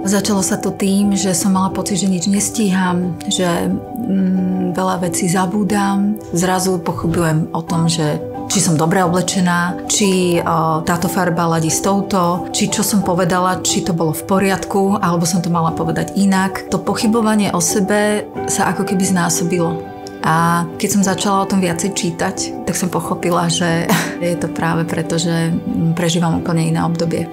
Začalo sa to tým, že som mala pocit, že nič nestíham, že veľa vecí zabúdam. Zrazu pochybujem o tom, že či som dobre oblečená, či táto farba ladí s touto, či čo som povedala, či to bolo v poriadku, alebo som to mala povedať inak. To pochybovanie o sebe sa ako keby znásobilo. A keď som začala o tom viacej čítať, tak som pochopila, že je to práve preto, že prežívam úplne iné obdobie.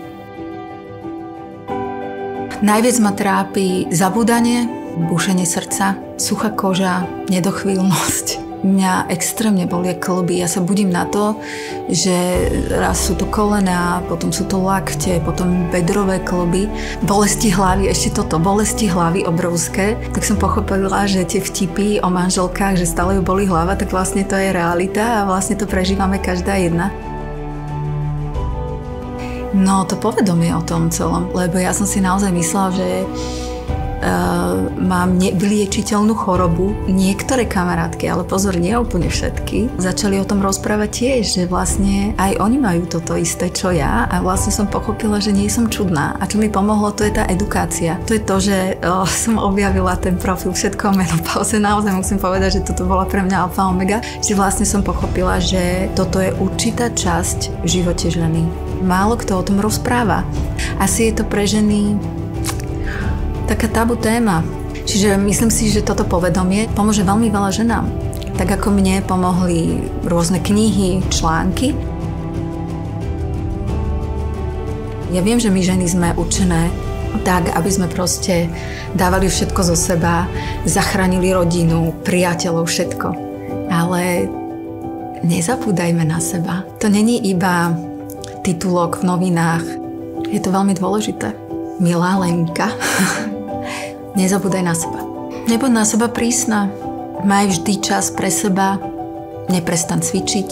Najviac ma trápi zabúdanie, bušenie srdca, suchá koža, nedochvíľnosť. Mňa extrémne bolia kĺby. Ja sa budím na to, že raz sú to kolená, potom sú to lakte, potom bedrové kĺby, bolesti hlavy, ešte toto, bolesti hlavy obrovské. Tak som pochopila, že tie vtipy o manželkách, že stále ju bolí hlava, tak vlastne to je realita a vlastne to prežívame každá jedna. No, to povedomie o tom celom, lebo ja som si naozaj myslela, že mám nevyliečiteľnú chorobu. Niektoré kamarátky, ale pozor, nie úplne všetky, začali o tom rozprávať tiež, že vlastne aj oni majú toto isté, čo ja a vlastne som pochopila, že nie som čudná. A čo mi pomohlo, to je tá edukácia. To je to, že som objavila ten profil Všetko o menopauze. Naozaj musím povedať, že toto bola pre mňa alfa omega, že vlastne som pochopila, že toto je určitá časť v živote ženy. Málo kto o tom rozpráva. Asi je to pre ženy taká tabu téma. Čiže myslím si, že toto povedomie pomôže veľmi veľa ženám. Tak ako mne pomohli rôzne knihy, články. Ja viem, že my ženy sme určené tak, aby sme proste dávali všetko zo seba, zachránili rodinu, priateľov, všetko. Ale nezabúdajme na seba. To není iba titulok v novinách. Je to veľmi dôležité. Milá Lenka, nezabúdaj na seba. Nebuď na seba prísna. Maj vždy čas pre seba. Neprestaň cvičiť.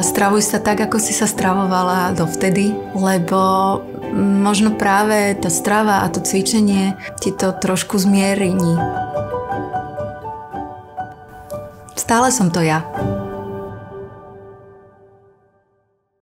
Stravuj sa tak, ako si sa stravovala dovtedy, lebo možno práve tá strava a to cvičenie ti to trošku zmierni. Stále som to ja.